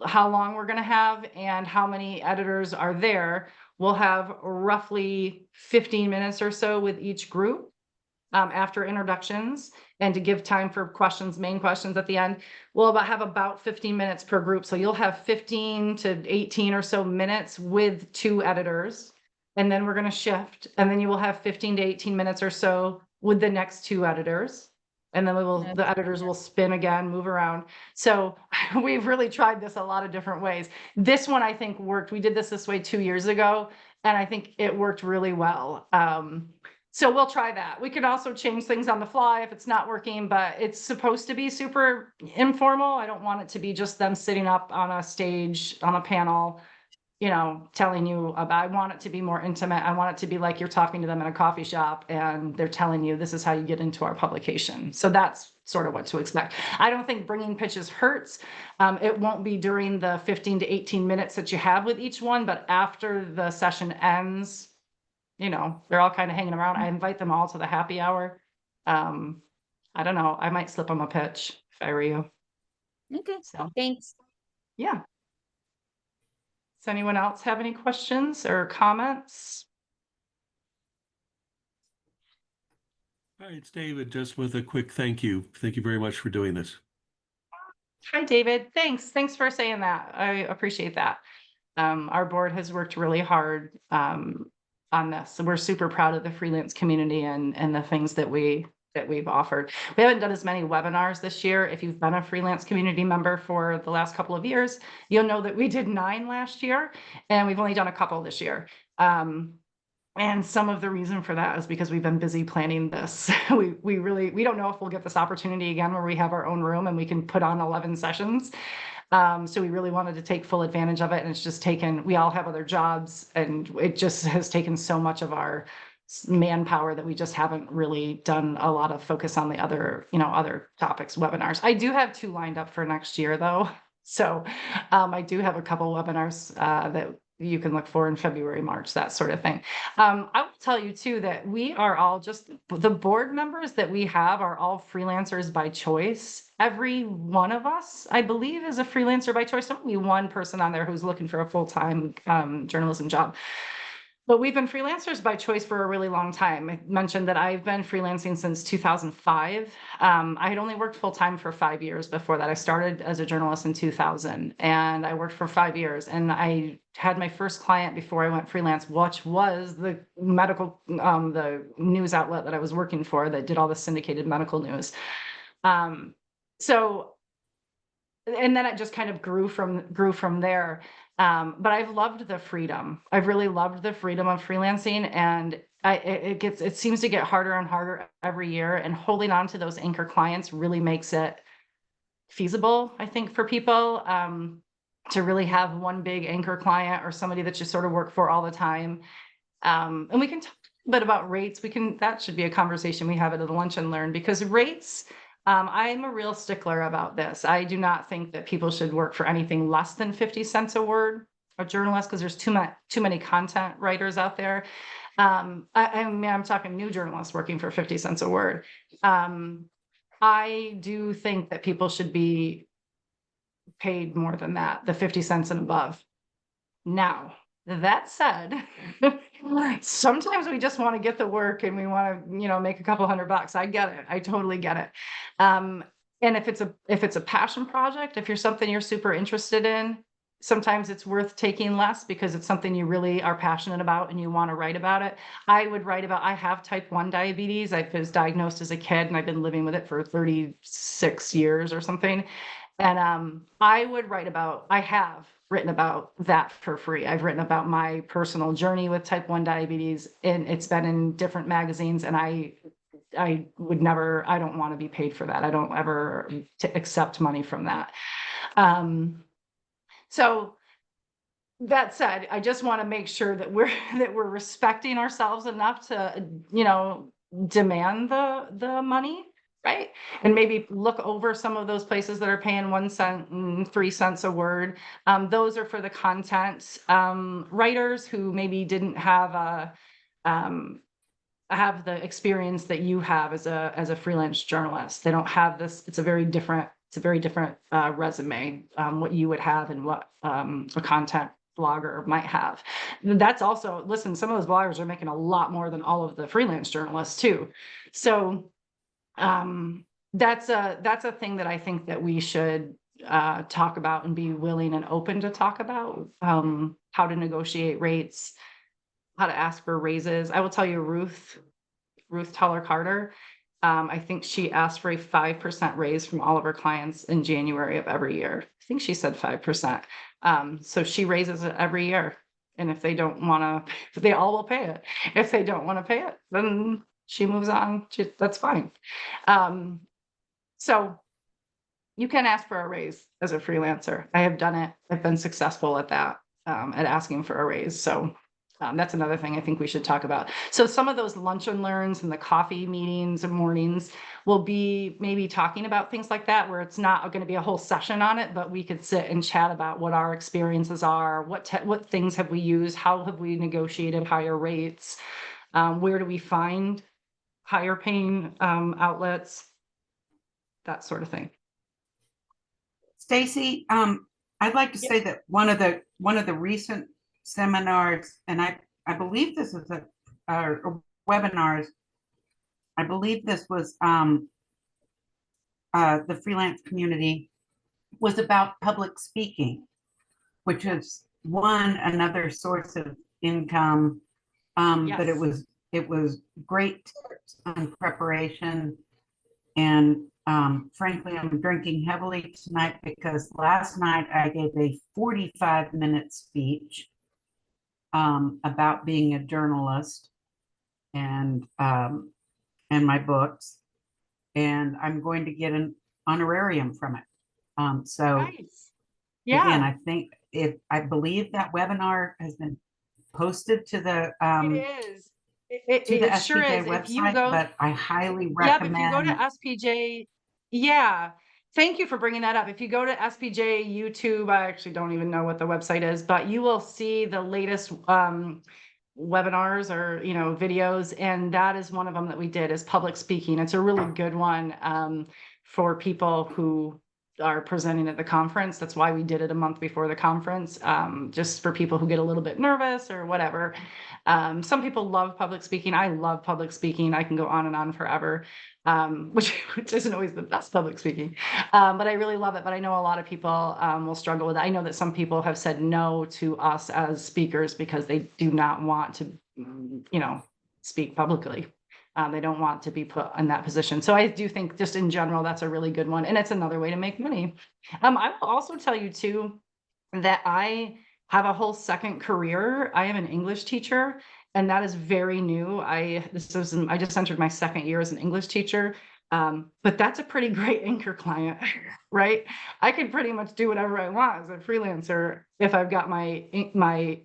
how long we're going to have and how many editors are there, we'll have roughly 15 minutes or so with each group after introductions, and to give time for main questions at the end. We'll have about 15 minutes per group. So you'll have 15 to 18 or so minutes with 2 editors, and then we're going to shift, and then you will have 15 to 18 minutes or so with the next 2 editors. And then the editors will spin again, move around. So we've really tried this a lot of different ways. This one, I think, worked. We did this way 2 years ago, and I think it worked really well. So we'll try that. We could also change things on the fly if it's not working, but it's supposed to be super informal. I don't want it to be just them sitting up on a stage, on a panel, telling you about. I want it to be more intimate. I want it to be like you're talking to them in a coffee shop and they're telling you this is how you get into our publication. So that's sort of what to expect. I don't think bringing pitches hurts. It won't be during the 15 to 18 minutes that you have with each one, but after the session ends, they're all kind of hanging around. I invite them all to the happy hour. I don't know. I might slip them a pitch if I were you. Okay, So, thanks. yeah. Does anyone else have any questions or comments? Hi, it's David, just with a quick thank you. Thank you very much for doing this. Hi, David. Thanks. Thanks for saying that. I appreciate that. Our board has worked really hard on this. So we're super proud of the freelance community and the things that we've offered. We haven't done as many webinars this year. If you've been a freelance community member for the last couple of years, you'll know that we did 9 last year, and we've only done a couple this year. And some of the reason for that is because we've been busy planning this. We don't know if we'll get this opportunity again where we have our own room and we can put on 11 sessions. So we really wanted to take full advantage of it. And it's just we all have other jobs, and it just has taken so much of our manpower that we just haven't really done a lot of focus on the other topics, webinars. I do have 2 lined up for next year though. So I do have a couple webinars that you can look for in February, March, that sort of thing. I will tell you too that we are all just the board members that we have are all freelancers by choice. Every one of us, I believe, is a freelancer by choice. There's only one person on there who's looking for a full-time journalism job. But we've been freelancers by choice for a really long time. I mentioned that I've been freelancing since 2005. I had only worked full-time for 5 years before that. I started as a journalist in 2000, and I worked for 5 years. And I had my first client before I went freelance, which was the the news outlet that I was working for that did all the syndicated medical news. And then it just kind of grew from there. But I've loved the freedom. I've really loved the freedom of freelancing, and it seems to get harder and harder every year. And holding on to those anchor clients really makes it feasible, I think, for people to really have one big anchor client or somebody that you sort of work for all the time. And we can talk a bit about rates. That should be a conversation we have at the Lunch and Learn, because rates. I'm a real stickler about this. I do not think that people should work for anything less than 50 cents a word, a journalist, because there's too many content writers out there. I'm talking new journalists working for 50 cents a word. I do think that people should be paid more than that, the 50 cents and above. Now, that said, sometimes we just want to get the work and we want to, make a couple $100. I get it. I totally get it. And if it's a passion project, if you're something you're super interested in, sometimes it's worth taking less because it's something you really are passionate about and you want to write about it. I have type 1 diabetes. I was diagnosed as a kid and I've been living with it for 36 years or something. And I have written about that for free. I've written about my personal journey with type 1 diabetes, and it's been in different magazines, and I don't want to be paid for that. I don't ever accept money from that. So that said, I just want to make sure that we're respecting ourselves enough to, demand the money. Right. And maybe look over some of those places that are paying 1 cent and 3 cents a word. Those are for the content writers who maybe didn't have the experience that you have as a freelance journalist. They don't have this. It's a very different resume, what you would have and what a content blogger might have. That's also, listen, some of those bloggers are making a lot more than all of the freelance journalists too. So that's a thing that I think that we should talk about and be willing and open to talk about, how to negotiate rates, how to ask for raises. I will tell you, Ruth Teller Carter, I think she asked for a 5% raise from all of her clients in January of every year. I think she said 5%. So she raises it every year. And if they don't want to, they all will pay it. If they don't want to pay it, then she moves on. That's fine. So you can ask for a raise as a freelancer. I have done it. I've been successful at that, at asking for a raise. So that's another thing I think we should talk about. So some of those lunch and learns and the coffee meetings and mornings will be maybe talking about things like that, where it's not going to be a whole session on it, but we could sit and chat about what our experiences are, what things have we used, how have we negotiated higher rates, where do we find higher paying outlets. that sort of thing. Stacy, I'd like to say that one of the recent seminars, and I believe this is a webinars. I believe this was the freelance community, was about public speaking, which is another source of income. But it was great tips on preparation. And frankly, I'm drinking heavily tonight because last night I gave a 45-minute speech about being a journalist and my books, and I'm going to get an honorarium from it. So Nice. Yeah, again, I believe that webinar has been posted to the it is. It to the sure SPJ is. If you website, go, but I highly yep, if you go to recommend. SPJ, yeah. Thank you for bringing that up. If you go to SPJ YouTube, I actually don't even know what the website is, but you will see the latest webinars or, videos. And that is one of them that we did, is public speaking. It's a really good one for people who are presenting at the conference. That's why we did it a month before the conference, just for people who get a little bit nervous or whatever. Some people love public speaking. I love public speaking. I can go on and on forever, which isn't always the best public speaking, but I really love it. But I know a lot of people will struggle with it. I know that some people have said no to us as speakers because they do not want to, speak publicly. They don't want to be put in that position. So I do think just in general, that's a really good one. And it's another way to make money. I will also tell you too, that I have a whole second career. I am an English teacher, and that is very new. I just entered my second year as an English teacher. But that's a pretty great anchor client, right? I can pretty much do whatever I want as a freelancer if I've got my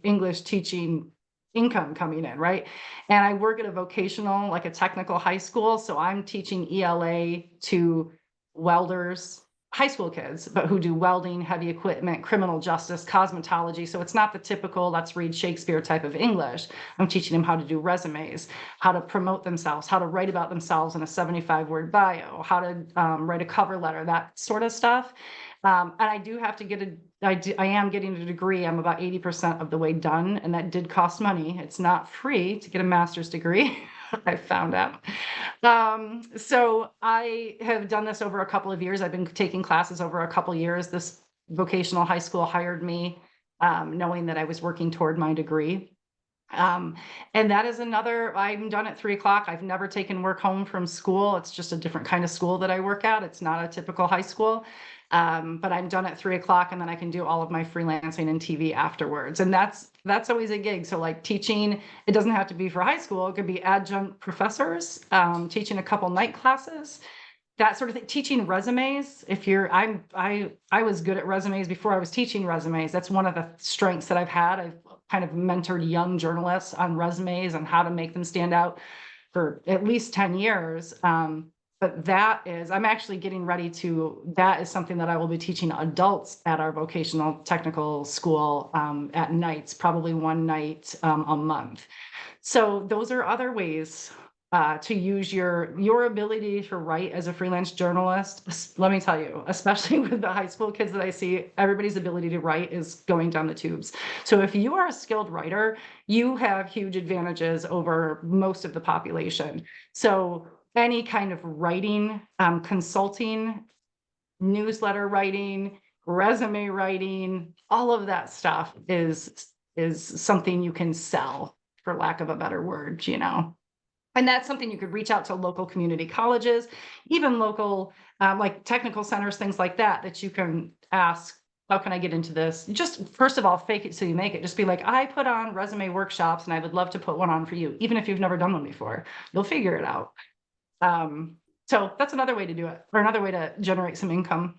English teaching income coming in, right? And I work at a vocational, like a technical high school. So I'm teaching ELA to welders, high school kids, but who do welding, heavy equipment, criminal justice, cosmetology. So it's not the typical, let's read Shakespeare type of English. I'm teaching them how to do resumes, how to promote themselves, how to write about themselves in a 75-word bio, how to write a cover letter, that sort of stuff. And I do have to I am getting a degree. I'm about 80% of the way done, and that did cost money. It's not free to get a master's degree. I found out. So I have done this over a couple of years. I've been taking classes over a couple of years. This vocational high school hired me, knowing that I was working toward my degree. And that is I'm done at 3 o'clock. I've never taken work home from school. It's just a different kind of school that I work at. It's not a typical high school. But I'm done at 3 o'clock, and then I can do all of my freelancing and TV afterwards. And that's always a gig. So like teaching, it doesn't have to be for high school. It could be adjunct professors, teaching a couple night classes, that sort of thing. Teaching resumes. I was good at resumes before I was teaching resumes. That's one of the strengths that I've had. I've kind of mentored young journalists on resumes and how to make them stand out for at least 10 years. But I'm actually getting ready that is something that I will be teaching adults at our vocational technical school at nights, probably one night a month. So those are other ways to use your ability to write as a freelance journalist. Let me tell you, especially with the high school kids that I see, everybody's ability to write is going down the tubes. So if you are a skilled writer, you have huge advantages over most of the population. So any kind of writing, consulting, newsletter writing, resume writing, all of that stuff is something you can sell, for lack of a better word, And that's something you could reach out to local community colleges, even local like technical centers, things like that you can ask, how can I get into this? Just first of all, fake it so you make it. Just be like, I put on resume workshops and I would love to put one on for you. Even if you've never done one before, you'll figure it out. So that's another way to do it, or another way to generate some income.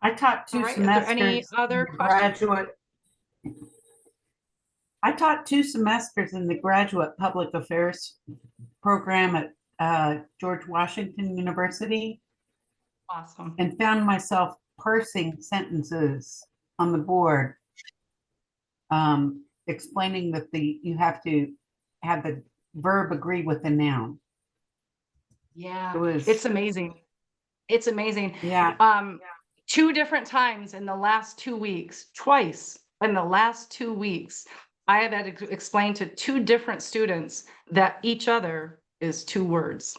I taught two semesters. Any other questions? I taught 2 semesters in the graduate public affairs program at George Washington University. Awesome. And found myself parsing sentences on the board, explaining that you have to have the verb agree with the noun. Yeah, It was, it's amazing. It's amazing. yeah, 2 different times in the last 2 weeks, twice in the last 2 weeks, I have had to explain to 2 different students that each other is 2 words.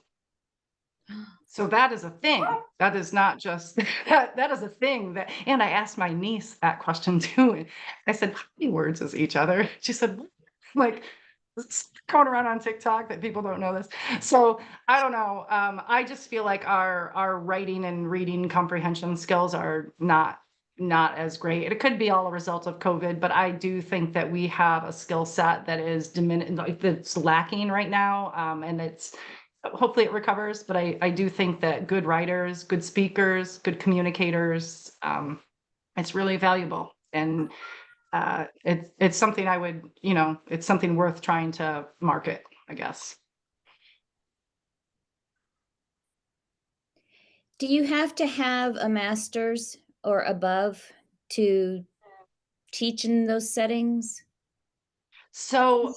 So that is a thing. That is not just that is a thing that, and I asked my niece that question too. I said, how many words is each other? She said, "What?" Like, it's going around on TikTok that people don't know this. So I don't know. I just feel like our writing and reading comprehension skills are not as great. It could be all a result of COVID, but I do think that we have a skill set that is that's lacking right now. And it's hopefully it recovers, but I do think that good writers, good speakers, good communicators, it's really valuable. And it's something I would, it's something worth trying to market, I guess. Do you have to have a master's or above to teach in those settings? So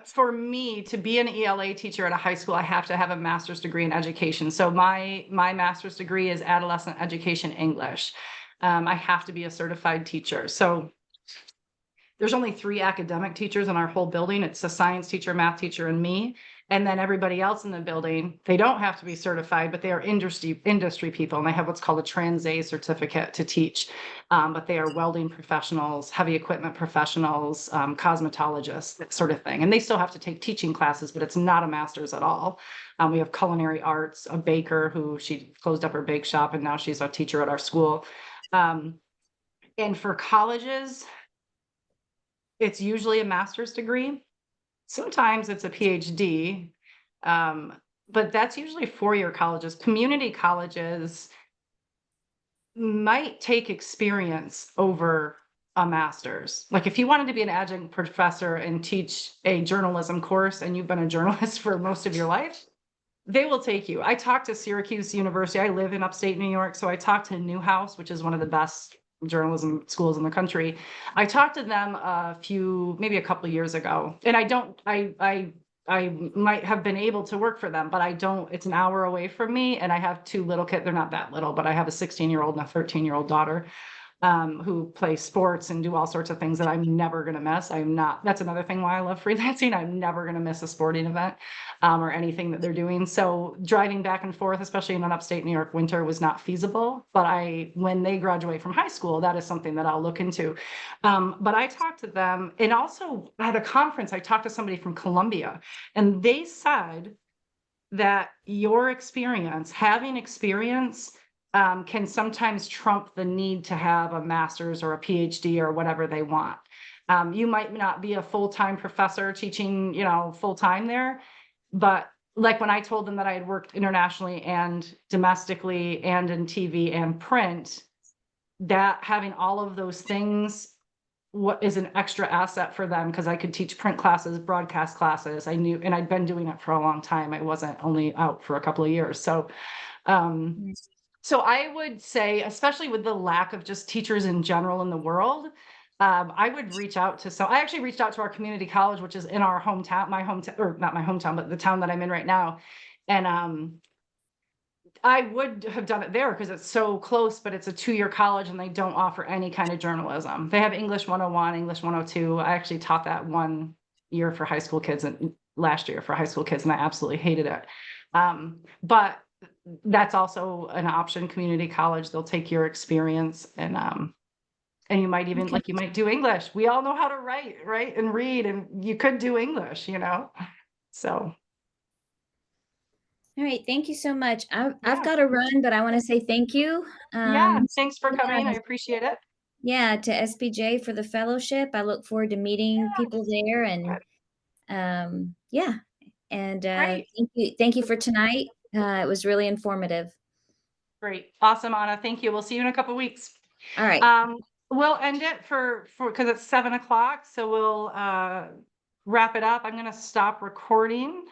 for me to be an ELA teacher at a high school, I have to have a master's degree in education. So my master's degree is adolescent education English. I have to be a certified teacher. So there's only 3 academic teachers in our whole building. It's a science teacher, math teacher, and me. And then everybody else in the building, they don't have to be certified, but they are industry people. And they have what's called a Trans-A certificate to teach. But they are welding professionals, heavy equipment professionals, cosmetologists, that sort of thing. And they still have to take teaching classes, but it's not a master's at all. We have culinary arts, a baker who she closed up her bake shop, and now she's a teacher at our school. And for colleges, it's usually a master's degree. Sometimes it's a PhD, but that's usually 4-year colleges. Community colleges might take experience over a master's. Like if you wanted to be an adjunct professor and teach a journalism course and you've been a journalist for most of your life, they will take you. I talked to Syracuse University. I live in upstate New York, so I talked to Newhouse, which is one of the best journalism schools in the country. I talked to them maybe a couple of years ago, and I might have been able to work for them, but I don't. It's an hour away from me, and I have 2 little kids. They're not that little, but I have a 16-year-old and a 13-year-old daughter. Who play sports and do all sorts of things that I'm never going to miss. That's another thing why I love freelancing. I'm never going to miss a sporting event or anything that they're doing. So driving back and forth, especially in an upstate New York winter, was not feasible. But when they graduate from high school, that is something that I'll look into. But I talked to them, and also at a conference, I talked to somebody from Columbia, and they said that having experience, can sometimes trump the need to have a master's or a PhD or whatever they want. You might not be a full-time professor teaching, full-time there, but like when I told them that I had worked internationally and domestically and in TV and print, that having all of those things what is an extra asset for them, because I could teach print classes, broadcast classes. I knew, and I'd been doing it for a long time. I wasn't only out for a couple of years. So so I would say, especially with the lack of just teachers in general in the world, I would reach out to I actually reached out to our community college, which is in our hometown, or not my hometown, but the town that I'm in right now. And I would have done it there because it's so close, but it's a 2-year college and they don't offer any kind of journalism. They have English 101, English 102. I actually taught that 1 year for high school kids and last year for high school kids, and I absolutely hated it. But that's also an option. Community college, they'll take your experience, and you might even you might do English. We all know how to write, right, and read, and you could do English, so. All right, thank you so much. I've got to run, but I want to say thank you. Yeah, thanks for coming. I appreciate it. Yeah, to SPJ for the fellowship. I look forward to meeting people there, and yeah. And Great. thank you for tonight. It was really informative. Great. Awesome, Anna. Thank you. We'll see you in a couple weeks. All right. We'll end it for because it's 7 o'clock. So we'll wrap it up. I'm going to stop recording.